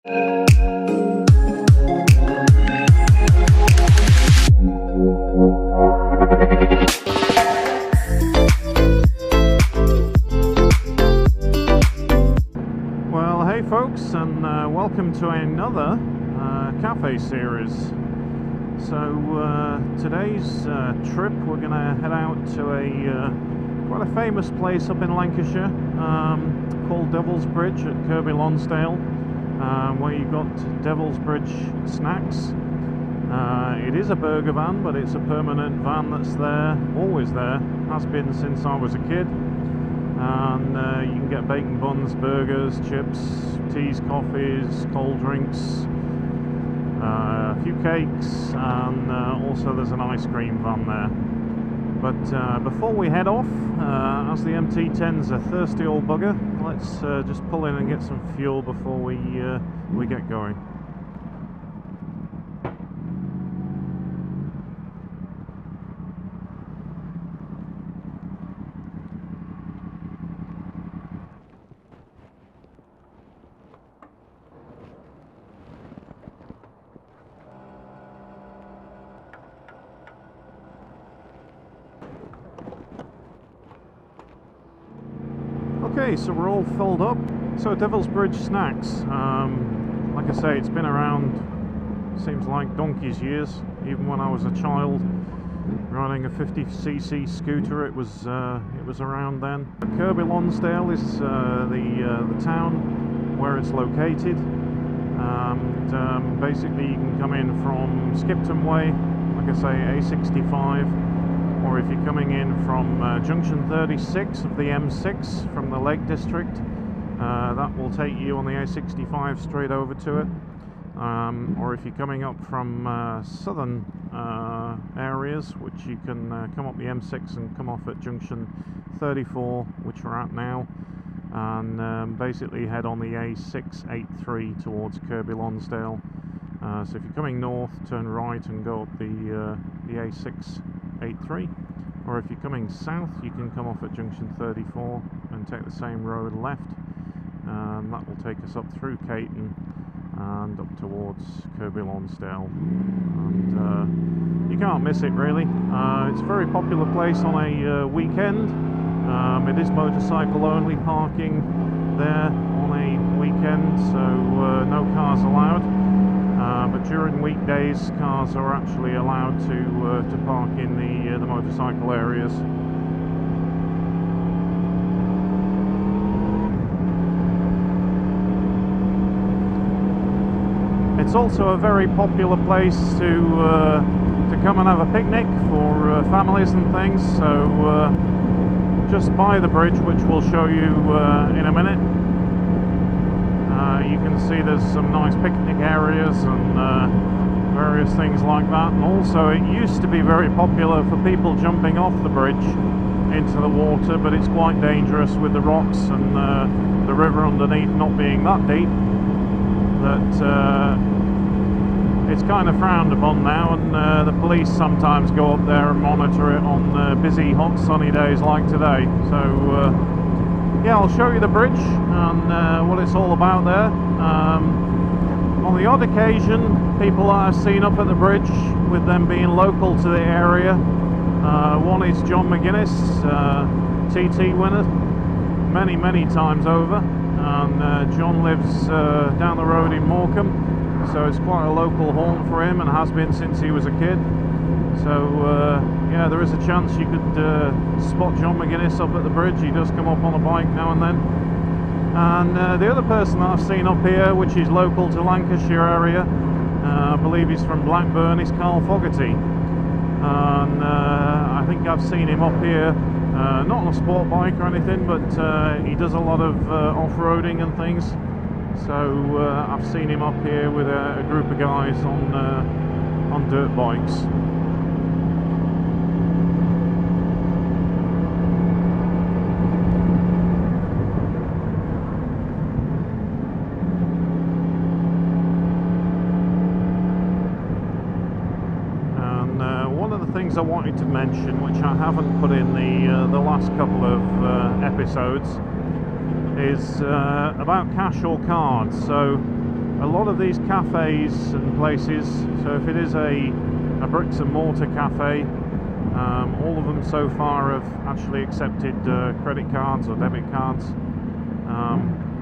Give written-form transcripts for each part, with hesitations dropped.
Well, hey folks, and welcome to another cafe series. So today's trip, we're going to head out to a quite a famous place up in Lancashire called Devil's Bridge at Kirkby Lonsdale, where you've got Devil's Bridge snacks. It is a burger van, but it's a permanent van that's there, always there, has been since I was a kid. And you can get bacon buns, burgers, chips, teas, coffees, cold drinks, a few cakes, and also there's an ice cream van there. But before we head off, as the MT10's a thirsty old bugger, let's just pull in and get some fuel before we get going. Okay, so we're all filled up. So Devil's Bridge snacks, like I say, it's been around, seems like donkey's years. Even when I was a child riding a 50cc scooter, it was around then. Kirkby Lonsdale is the town where it's located, and basically you can come in from Skipton Way, like I say, A65. Or if you're coming in from junction 36 of the M6 from the Lake District, that will take you on the A65 straight over to it. Or if you're coming up from southern areas, which you can come up the M6 and come off at junction 34, which we're at now, and basically head on the A683 towards Kirkby Lonsdale. So if you're coming north, turn right and go up the A683, or if you're coming south, you can come off at junction 34 and take the same road left, and that will take us up through Caton and up towards Kirkby Lonsdale. And you can't miss it really. It's a very popular place on a weekend. It is motorcycle only parking there on a weekend, so no cars allowed. But during weekdays, cars are actually allowed to park in the motorcycle areas. It's also a very popular place to come and have a picnic for families and things. So just by the bridge, which we'll show you in a minute, you can see there's some nice picnic areas and various things like that. And also it used to be very popular for people jumping off the bridge into the water, but it's quite dangerous with the rocks and the river underneath not being that deep, that it's kind of frowned upon now, and the police sometimes go up there and monitor it on busy, hot, sunny days like today. So yeah, I'll show you the bridge and what it's all about there. On the odd occasion, people that I've seen up at the bridge, with them being local to the area, one is John McGuinness, TT winner, many times over, and John lives down the road in Morecambe, so it's quite a local haunt for him and has been since he was a kid. So yeah, there is a chance you could spot John McGuinness up at the bridge. He does come up on a bike now and then. And the other person that I've seen up here, which is local to Lancashire area, I believe he's from Blackburn, is Carl Fogarty. And I think I've seen him up here, not on a sport bike or anything, but he does a lot of off-roading and things. So I've seen him up here with a group of guys on dirt bikes. I wanted to mention, which I haven't put in the last couple of episodes, is about cash or cards. So a lot of these cafes and places, so if it is a bricks and mortar cafe, all of them so far have actually accepted credit cards or debit cards,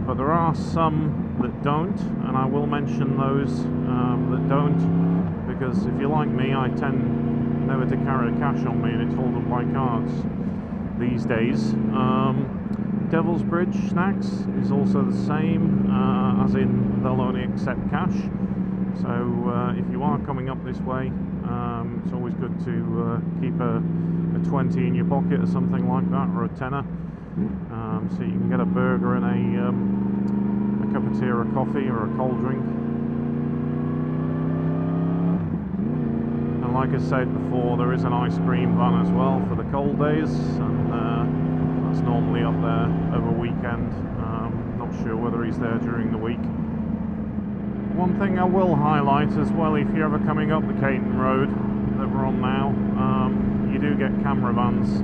but there are some that don't, and I will mention those that don't, because if you're like me, I tend never to carry cash on me, and it's all done by cards these days. Devil's Bridge Snacks is also the same, as in they'll only accept cash. So if you are coming up this way, it's always good to keep a 20 in your pocket or something like that, or a tenner, so you can get a burger and a cup of tea or a coffee or a cold drink. And like I said before, there is an ice cream van as well for the cold days, and that's normally up there over weekend. Not sure whether he's there during the week. One thing I will highlight as well, if you're ever coming up the Caton Road that we're on now, you do get camera vans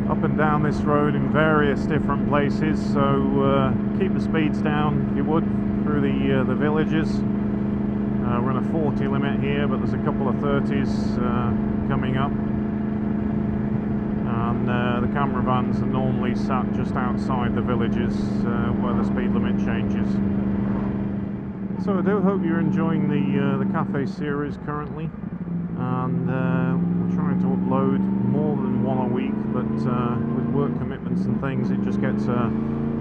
up and down this road in various different places, so keep the speeds down if you would through the villages. We're on a 40 limit here, but there's a couple of 30s coming up, and the camera vans are normally sat just outside the villages where the speed limit changes. So I do hope you're enjoying the cafe series currently, and we're trying to upload more than one a week, but with work commitments and things it just gets a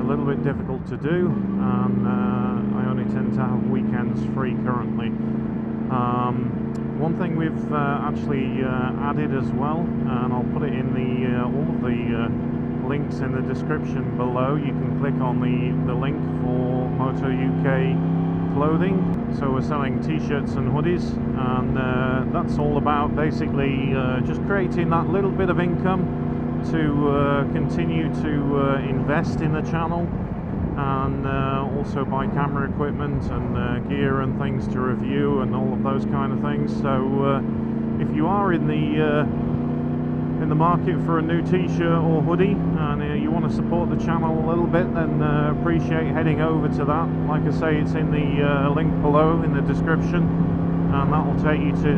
little bit difficult to do, and I only tend to have weekends free currently. One thing we've actually added as well, and I'll put it in all of the links in the description below. You can click on the link for Moto UK clothing. So we're selling t-shirts and hoodies, and that's all about basically just creating that little bit of income to continue to invest in the channel, and also buy camera equipment and gear and things to review and all of those kind of things. So if you are in the market for a new t-shirt or hoodie, and you want to support the channel a little bit, then appreciate heading over to that. Like I say, it's in the link below in the description, and that will take you to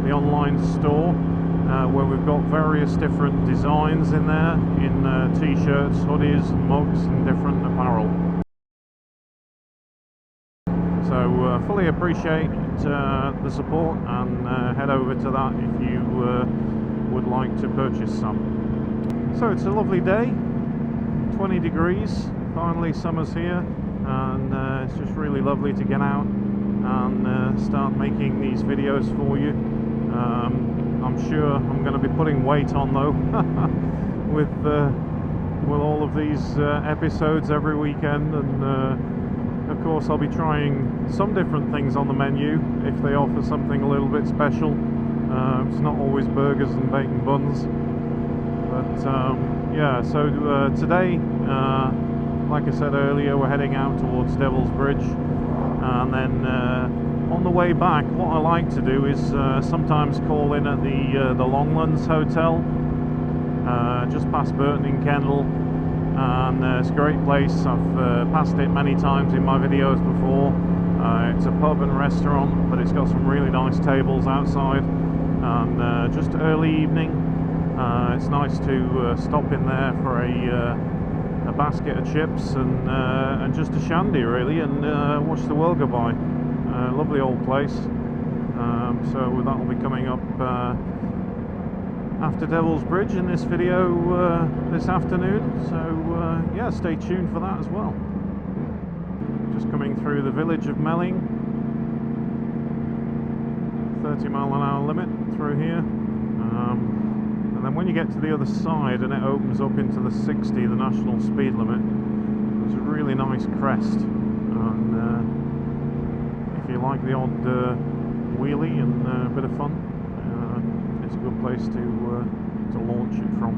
the online store where we've got various different designs in there, in t-shirts, hoodies, mugs and different apparel. So fully appreciate the support, and head over to that if you would like to purchase some. So it's a lovely day, 20 degrees, finally summer's here, and it's just really lovely to get out and start making these videos for you. I'm sure I'm going to be putting weight on though with all of these episodes every weekend, and of course I'll be trying some different things on the menu if they offer something a little bit special. It's not always burgers and bacon buns, but yeah, so today, like I said earlier, we're heading out towards Devil's Bridge, and then on the way back, what I like to do is sometimes call in at the Longlands hotel, just past Burton in Kendal, and it's a great place. I've passed it many times in my videos before. It's a pub and restaurant, but it's got some really nice tables outside, and just early evening, it's nice to stop in there for a basket of chips and just a shandy really, and watch the world go by. Lovely old place. So that will be coming up after Devil's Bridge in this video this afternoon, so yeah, stay tuned for that as well. Just coming through the village of Melling, 30-mile-an-hour limit through here, and then when you get to the other side and it opens up into the 60, the national speed limit, there's a really nice crest, and if you like the odd wheelie and a bit of fun, it's a good place to launch it from.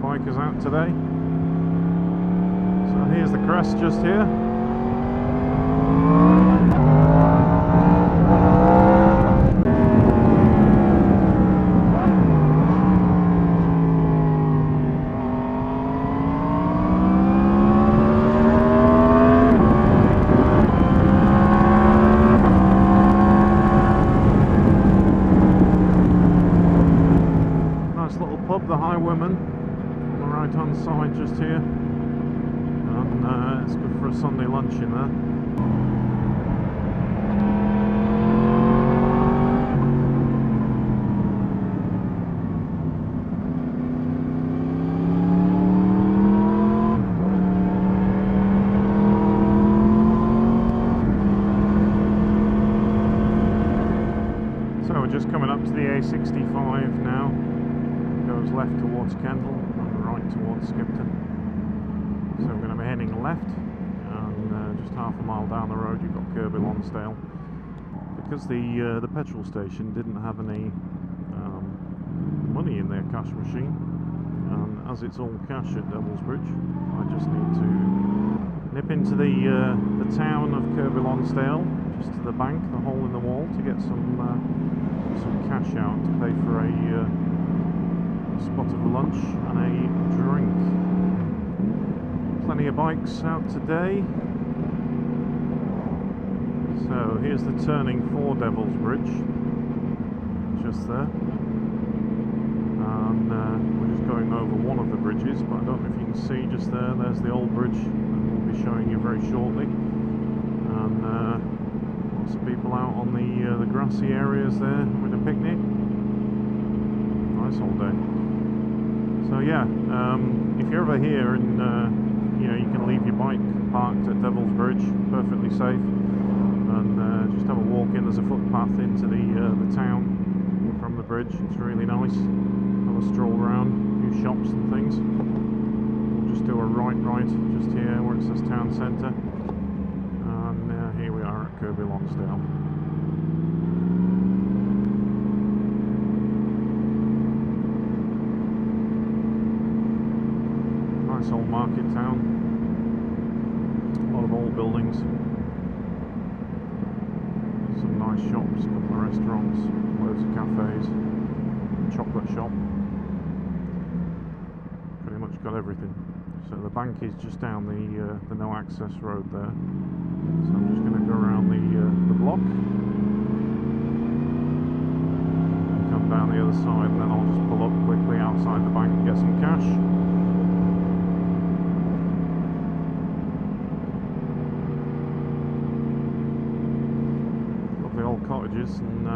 Bikers out today. So here's the crest just here. the Highwayman on the right hand side just here, and it's good for a Sunday lunch in there. Just coming up to the A65 now. Goes left towards Kendal and right towards Skipton. So we're going to be heading left, and just half a mile down the road you've got Kirkby Lonsdale. Because the petrol station didn't have any money in their cash machine, and as it's all cash at Devil's Bridge, I just need to nip into the town of Kirkby Lonsdale, just to the bank, the hole in the wall, to get some cash out to pay for a spot of lunch and a drink. Plenty of bikes out today. So here's the turning for Devil's Bridge, just there. And we're just going over one of the bridges, but I don't know if you can see just there, there's the old bridge that we'll be showing you very shortly. And lots of people out on the grassy areas there with a picnic. Nice all day. So yeah, if you're ever here and you know, you can leave your bike parked at Devil's Bridge, perfectly safe, and just have a walk in. There's a footpath into the town from the bridge. It's really nice. Have a stroll around, a few shops and things. We'll just do a right just here where it says town centre. Here we are at Kirkby Lonsdale. Nice old market town. A lot of old buildings. Some nice shops, a couple of restaurants, loads of cafes, chocolate shop. Pretty much got everything. So the bank is just down the no access road there. So I'm just going to go around the block and come down the other side, and then I'll just pull up quickly outside the bank and get some cash. Lovely old cottages, and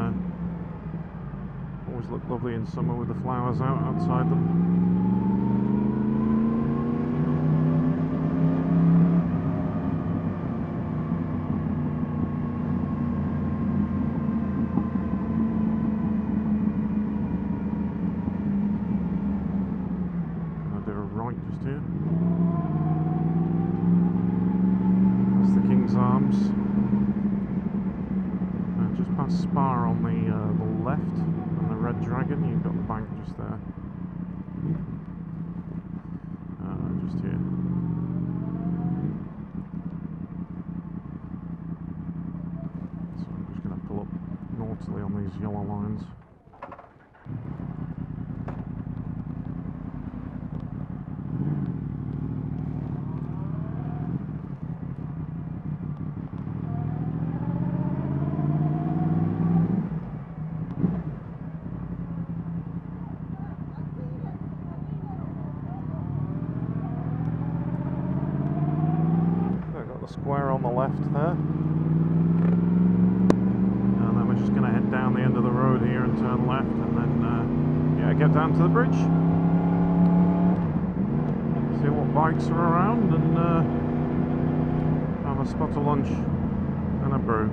always look lovely in summer with the flowers outside them. Just here. That's the King's Arms. Just past Spa on the left, and the Red Dragon. You've got the bank just there. Just here. So I'm just going to pull up northerly on these yellow lines. Square on the left there, and then we're just going to head down the end of the road here and turn left, and then yeah, get down to the bridge, see what bikes are around, and have a spot of lunch and a brew.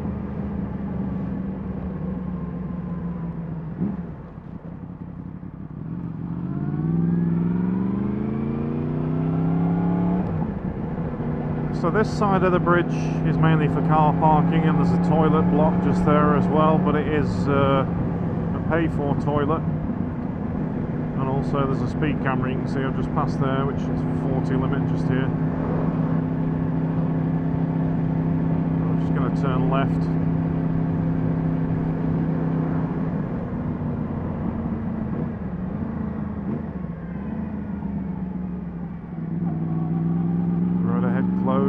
So this side of the bridge is mainly for car parking, and there's a toilet block just there as well, but it is a pay-for toilet. And also there's a speed camera, you can see I've just passed there, which is 40 limit just here. I'm just going to turn left.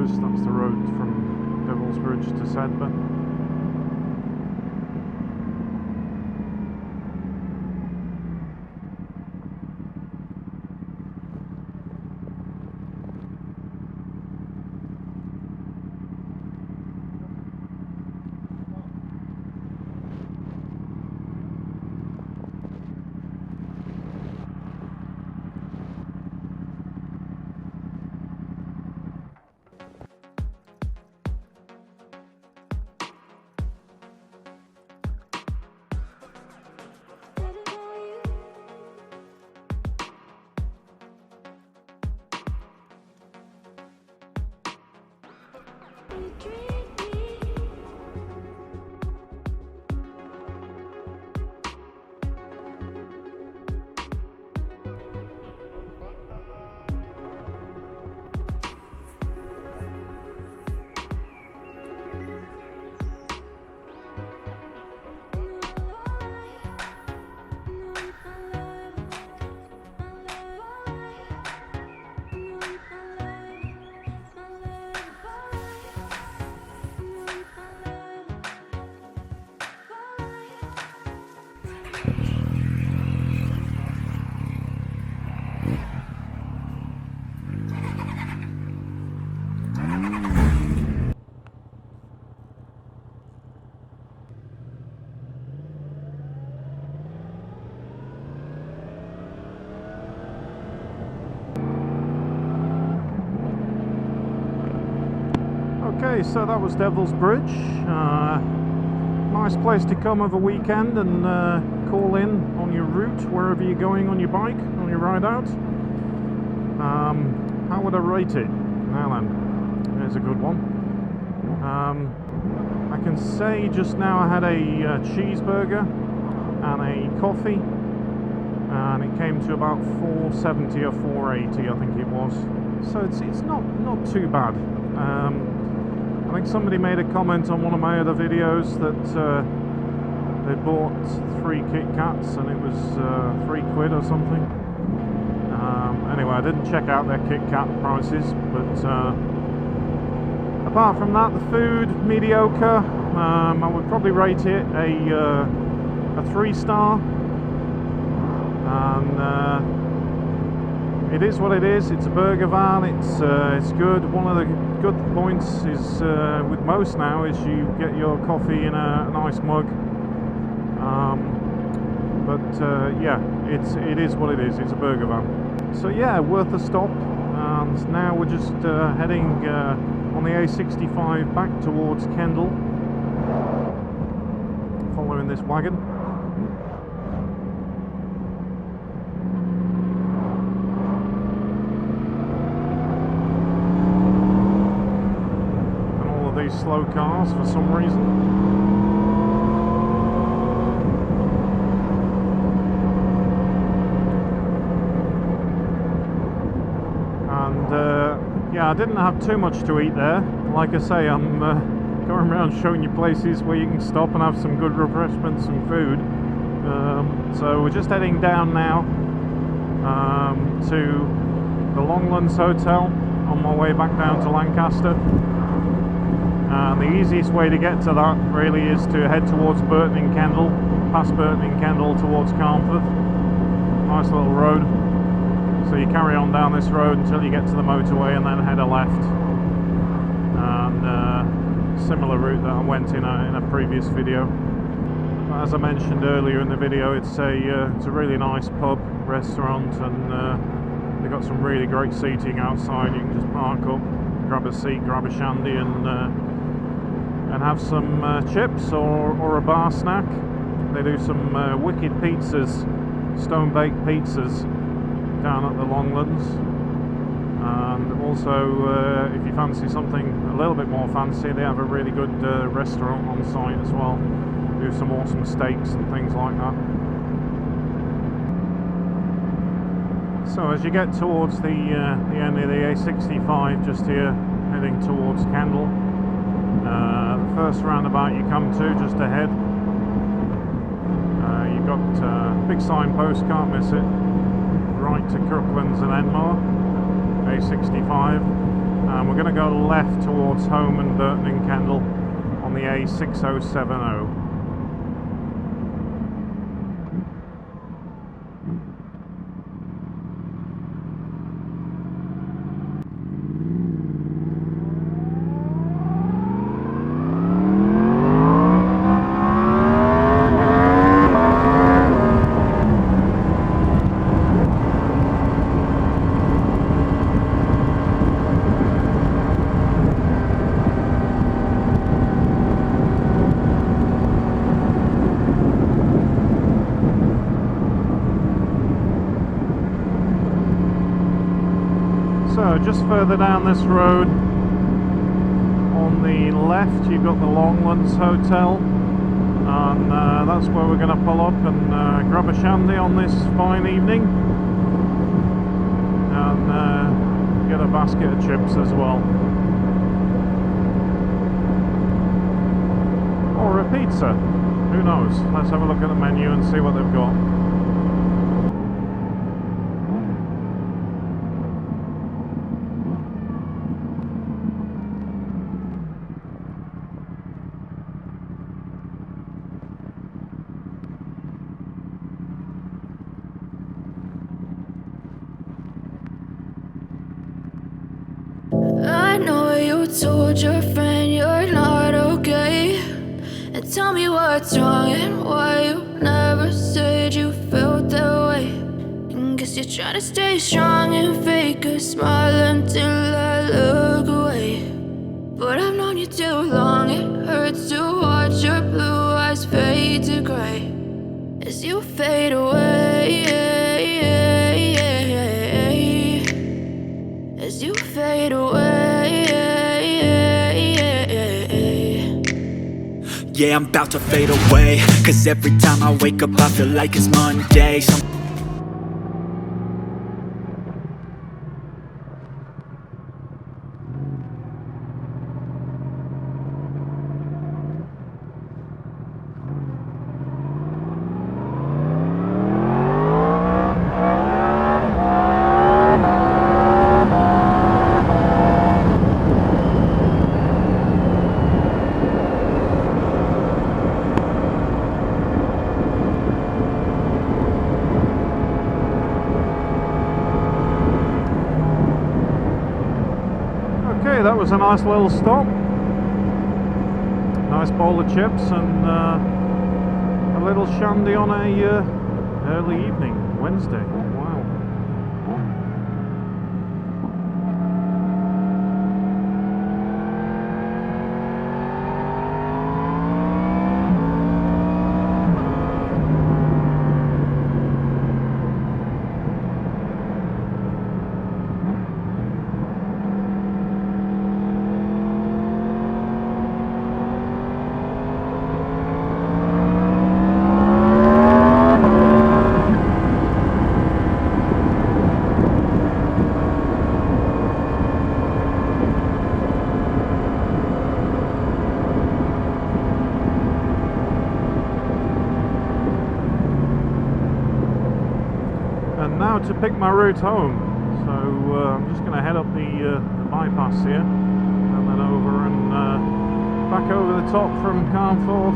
That's the road from Devil's Bridge to Sedbergh. Okay, so that was Devil's Bridge. Nice place to come over a weekend and call in on your route wherever you're going on your bike, on your ride out. How would I rate it? Now then, there's a good one. I can say just now I had a cheeseburger and a coffee, and it came to about 470 or 480, I think it was. So it's not too bad. I think somebody made a comment on one of my other videos that they bought 3 Kit Kats and it was £3 or something. Anyway, I didn't check out their Kit Kat prices, but apart from that, the food mediocre. I would probably rate it a 3-star, and it is what it is. It's a burger van. It's good. One of the good points is with most now is you get your coffee in a nice mug. Yeah, it is what it is. It's a burger van. So yeah, worth a stop. And now we're just heading on the A65 back towards Kendal, following this wagon. Slow cars for some reason. And yeah, I didn't have too much to eat there. Like I say, I'm going around showing you places where you can stop and have some good refreshments and food. So we're just heading down now to the Longlands Hotel on my way back down to Lancaster. The easiest way to get to that really is to head towards Burton in Kendal, past Burton in Kendal towards Carnforth. Nice little road. So you carry on down this road until you get to the motorway and then head a left. And similar route that I went in a previous video. As I mentioned earlier in the video, it's a really nice pub, restaurant, and they've got some really great seating outside. You can just park up, grab a seat, grab a shandy, and have some chips or a bar snack. They do some wicked pizzas, stone-baked pizzas down at the Longlands. And also, if you fancy something a little bit more fancy, they have a really good restaurant on site as well. Do some awesome steaks and things like that. So as you get towards the end of the A65, just here, heading towards Kendal, the first roundabout you come to just ahead, you've got big signpost, can't miss it, right to Kirklands and Enmore, A65, and we're going to go left towards home and Burton in Kendal on the A6070. So just further down this road on on the left you've got the Longlands Hotel, and that's where we're going to pull up and grab a shandy on this fine evening, and get a basket of chips as well. Or a pizza, who knows? Let's have a look at the menu and see what they've got. I know you told your friend you're not okay, and tell me what's wrong and why you never said you felt that way. And guess you're trying to stay strong and fake a smile until I look away. But I've known you too long, it hurts to watch your blue eyes fade to gray as you fade away, as you fade away. Yeah, I'm about to fade away, 'cause every time I wake up I feel like it's Monday. Okay, that was a nice little stop. Nice bowl of chips and a little shandy on a early evening, Wednesday. Wow. And now to pick my route home. So I'm just going to head up the bypass here, and then over and back over the top from Carnforth,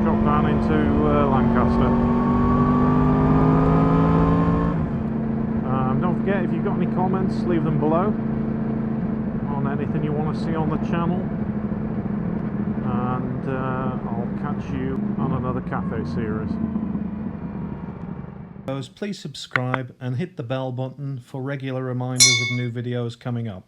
drop down into Lancaster. Don't forget, if you've got any comments, leave them below on anything you want to see on the channel, and I'll catch you on another cafe series. Please subscribe and hit the bell button for regular reminders of new videos coming up.